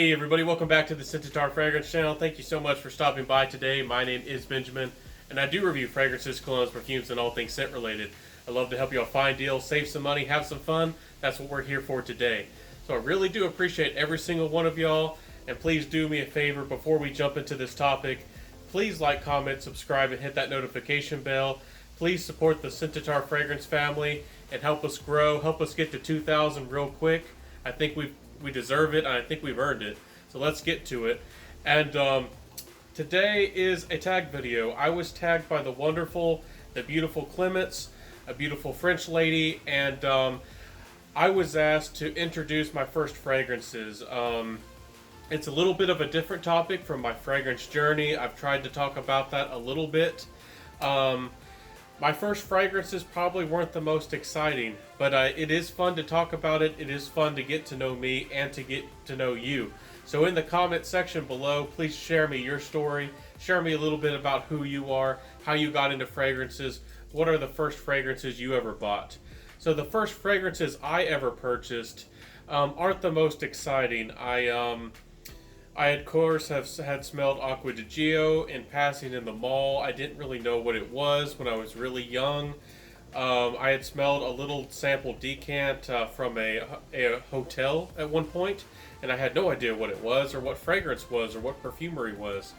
Hey everybody, welcome back to the Scentitar Fragrance channel. Thank you so much for stopping by today. My name is Benjamin, and I do review fragrances, colognes, perfumes, and all things scent related. I love to help you all find deals, save some money, have some fun. That's what we're here for today. So I really do appreciate every single one of y'all, and please do me a favor before we jump into this topic. Please like, comment, subscribe, and hit that notification bell. Please support the Scentitar Fragrance family and help us grow, help us get to 2,000 real quick. I think we deserve it, and I think we've earned it. So let's get to it. And today is a tag video. I was tagged by the wonderful, the beautiful Clements, a beautiful French lady, and I was asked to introduce my first fragrances. It's a little bit of a different topic from my fragrance journey. I've tried to talk about that a little bit. My first fragrances probably weren't the most exciting, but it is fun to talk about it. It is fun to get to know me and to get to know you. So in the comment section below, please share me your story. Share me a little bit about who you are, how you got into fragrances, what are the first fragrances you ever bought. So the first fragrances I ever purchased aren't the most exciting. I of course had smelled Acqua di Gio in passing in the mall. I didn't really know what it was when I was really young. I had smelled a little sample decant from a hotel at one point, and I had no idea what it was or what fragrance was or what perfumery was.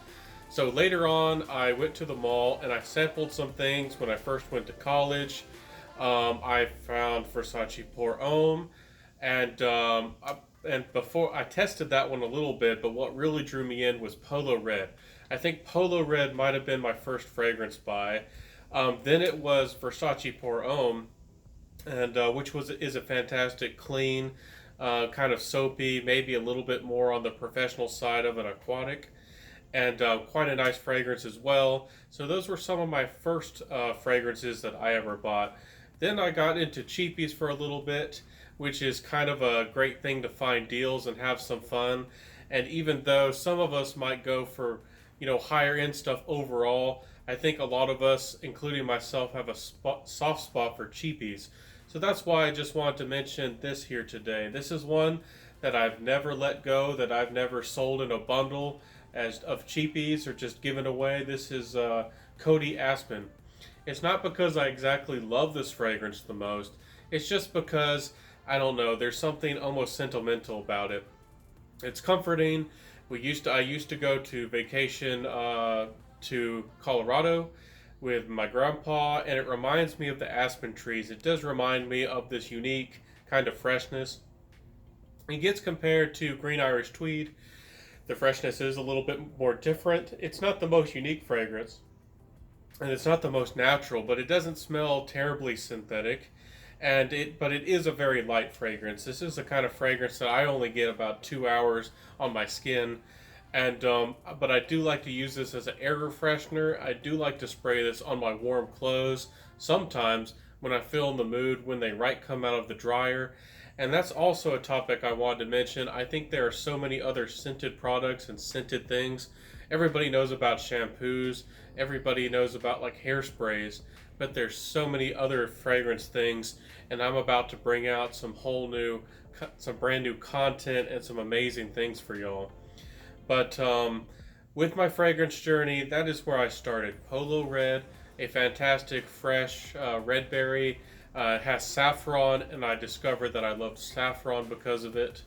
So later on, I went to the mall and I sampled some things when I first went to college. I found Versace Pour Homme, and before I tested that one a little bit, but what really drew me in was Polo Red. I think Polo Red might have been my first fragrance buy. Then it was Versace Pour Homme, and which is a fantastic, clean, kind of soapy, maybe a little bit more on the professional side of an aquatic, and quite a nice fragrance as well. So those were some of my first fragrances that I ever bought. Then I got into cheapies for a little bit, which is kind of a great thing to find deals and have some fun. And even though some of us might go for, higher end stuff overall, I think a lot of us, including myself, have a soft spot for cheapies. So that's why I just wanted to mention this here today. This is one that I've never let go, that I've never sold in a bundle of cheapies or just given away. This is Cody Aspen. It's not because I exactly love this fragrance the most. It's just because, I don't know, there's something almost sentimental about it. It's comforting. I used to go to vacation to Colorado with my grandpa, and it reminds me of the aspen trees. It does remind me of this unique kind of freshness. It gets compared to Green Irish Tweed. The freshness is a little bit more different. It's not the most unique fragrance, and it's not the most natural, but it doesn't smell terribly synthetic. But it is a very light fragrance. This is the kind of fragrance that I only get about 2 hours on my skin, but I do like to use this as an air freshener. I do like to spray this on my warm clothes sometimes when I feel in the mood when they come out of the dryer. And that's also a topic I wanted to mention. I think there are so many other scented products and scented things. Everybody knows about shampoos. Everybody knows about like hairsprays. But there's so many other fragrance things, and I'm about to bring out some brand new content and some amazing things for y'all. But with my fragrance journey, that is where I started. Polo Red, a fantastic fresh red berry. It has saffron, and I discovered that I loved saffron because of it.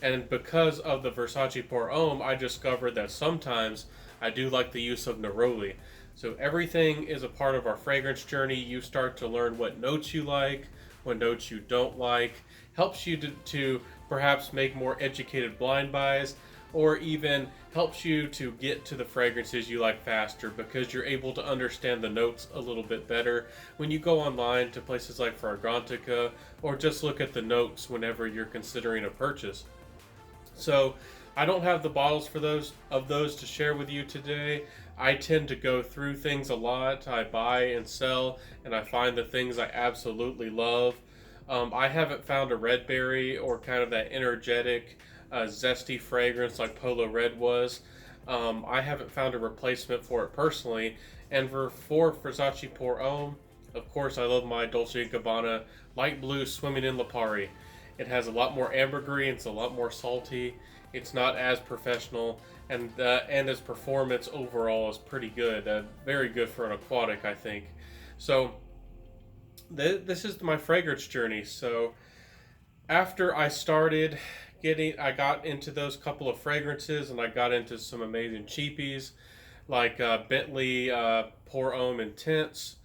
And because of the Versace Pour Homme, I discovered that sometimes I do like the use of neroli. So everything is a part of our fragrance journey. You start to learn what notes you like, what notes you don't like. Helps you to perhaps make more educated blind buys, or even helps you to get to the fragrances you like faster because you're able to understand the notes a little bit better when you go online to places like Fragrantica, or just look at the notes whenever you're considering a purchase. So I don't have the bottles for those to share with you today. I tend to go through things a lot. I buy and sell, and I find the things I absolutely love. I haven't found a red berry or kind of that energetic, zesty fragrance like Polo Red was. I haven't found a replacement for it personally. And for Versace Pour Homme, of course, I love my Dolce & Gabbana Light Blue Swimming in Lipari. It has a lot more ambergris, it's a lot more salty. It's not as professional, and its performance overall is pretty good. Very good for an aquatic, I think. So this is my fragrance journey. So after I got into those couple of fragrances, and I got into some amazing cheapies like Bentley Pour Homme Intense,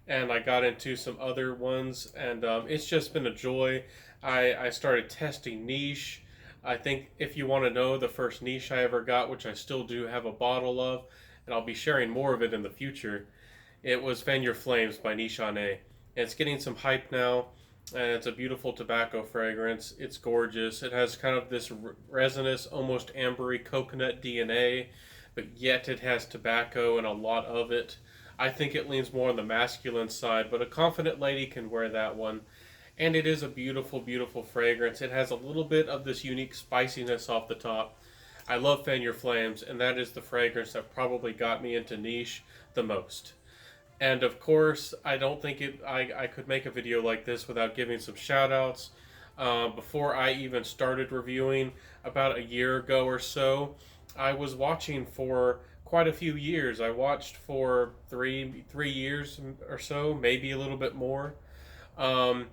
and I got into some other ones, and it's just been a joy. I started testing niche. I think if you want to know the first niche I ever got, which I still do have a bottle of, and I'll be sharing more of it in the future, it was Fan Your Flames by Nichane. It's getting some hype now, and it's a beautiful tobacco fragrance. It's gorgeous. It has kind of this resinous, almost ambery coconut DNA, but yet it has tobacco and a lot of it. I think it leans more on the masculine side, but a confident lady can wear that one. And it is a beautiful, beautiful fragrance. It has a little bit of this unique spiciness off the top. I love Fan Your Flames, and that is the fragrance that probably got me into niche the most. And of course, I don't think I could make a video like this without giving some shout outs. Before I even started reviewing, about a year ago or so, I was watching for quite a few years. I watched for three years or so, maybe a little bit more. Um,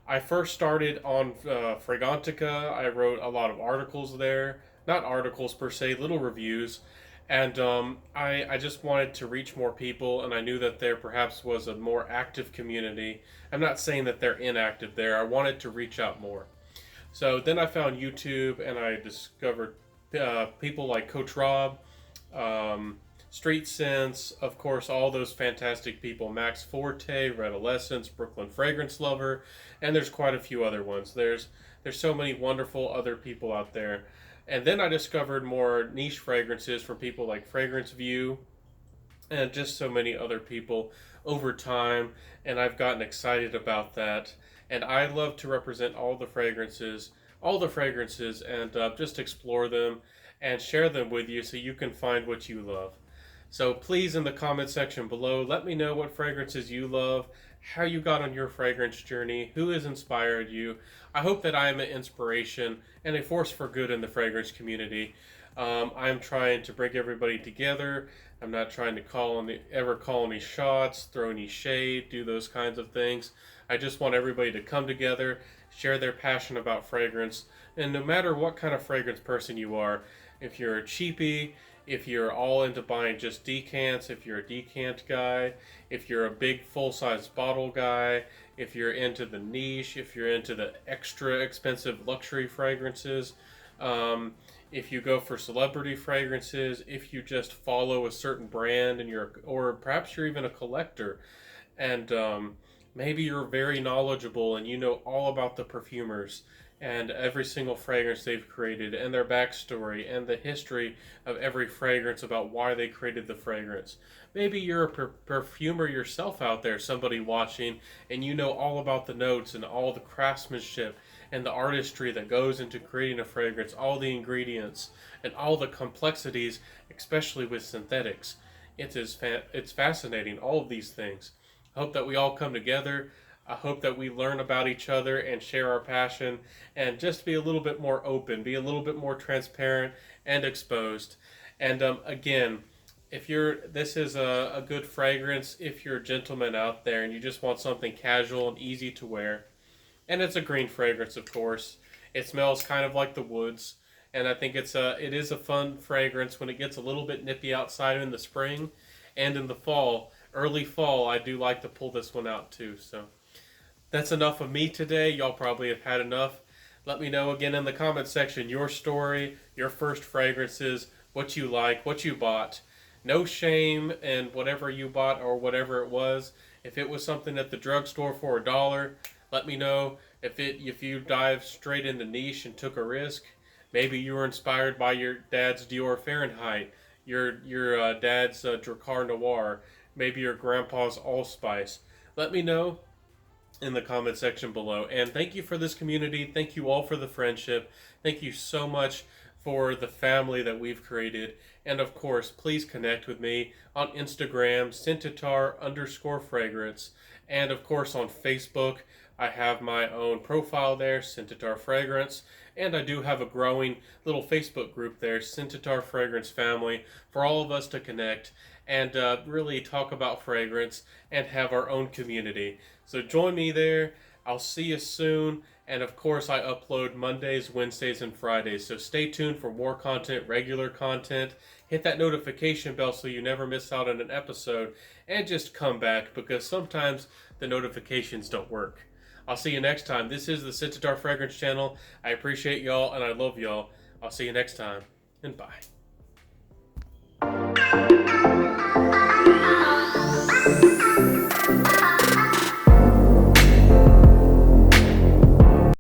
I first started on Fragrantica. I wrote a lot of articles there, not articles per se, little reviews, and I just wanted to reach more people, and I knew that there perhaps was a more active community. I'm not saying that they're inactive there. I wanted to reach out more. So then I found YouTube, and I discovered people like Coach Rob, um, Street Sense, of course, all those fantastic people, Max Forte, Redolescence, Brooklyn Fragrance Lover, and there's quite a few other ones. There's so many wonderful other people out there. And then I discovered more niche fragrances from people like Fragrance View and just so many other people over time, and I've gotten excited about that. And I love to represent all the fragrances, and just explore them and share them with you so you can find what you love. So please, in the comment section below, let me know what fragrances you love, how you got on your fragrance journey, who has inspired you. I hope that I am an inspiration and a force for good in the fragrance community. I'm trying to bring everybody together. I'm not trying to ever call any shots, throw any shade, do those kinds of things. I just want everybody to come together, share their passion about fragrance, and no matter what kind of fragrance person you are, if you're a cheapie, if you're all into buying just decants, if you're a decant guy, if you're a big full-size bottle guy, if you're into the niche, if you're into the extra expensive luxury fragrances, if you go for celebrity fragrances, if you just follow a certain brand and or perhaps you're even a collector, and maybe you're very knowledgeable and you know all about the perfumers and every single fragrance they've created and their backstory and the history of every fragrance about why they created the fragrance. Maybe you're a perfumer yourself out there, somebody watching, and you know all about the notes and all the craftsmanship and the artistry that goes into creating a fragrance, all the ingredients and all the complexities, especially with synthetics. It's fascinating, all of these things. I hope that we all come together. I hope that we learn about each other and share our passion and just be a little bit more open, be a little bit more transparent and exposed. And again, this is a good fragrance if you're a gentleman out there and you just want something casual and easy to wear. And it's a green fragrance, of course. It smells kind of like the woods, and I think it is a fun fragrance when it gets a little bit nippy outside in the spring, and in the fall, early fall, I do like to pull this one out too. So that's enough of me today. Y'all probably have had enough. Let me know again in the comment section your story, your first fragrances, what you like, what you bought. No shame in whatever you bought or whatever it was. If it was something at the drugstore for $1, let me know. If you dive straight into niche and took a risk, maybe you were inspired by your dad's Dior Fahrenheit, your dad's Dracar Noir, maybe your grandpa's Allspice. Let me know in the comment section below. And thank you for this community. Thank you all for the friendship. Thank you so much for the family that we've created. And of course, please connect with me on Instagram, Scentitar_fragrance. And of course on Facebook, I have my own profile there, Scentitar Fragrance, and I do have a growing little Facebook group there, Scentitar Fragrance Family, for all of us to connect and really talk about fragrance and have our own community. So join me there. I'll see you soon. And of course, I upload Mondays, Wednesdays, and Fridays. So stay tuned for more content, regular content. Hit that notification bell so you never miss out on an episode. And just come back because sometimes the notifications don't work. I'll see you next time. This is the Scentitar Fragrance Channel. I appreciate y'all and I love y'all. I'll see you next time. And bye.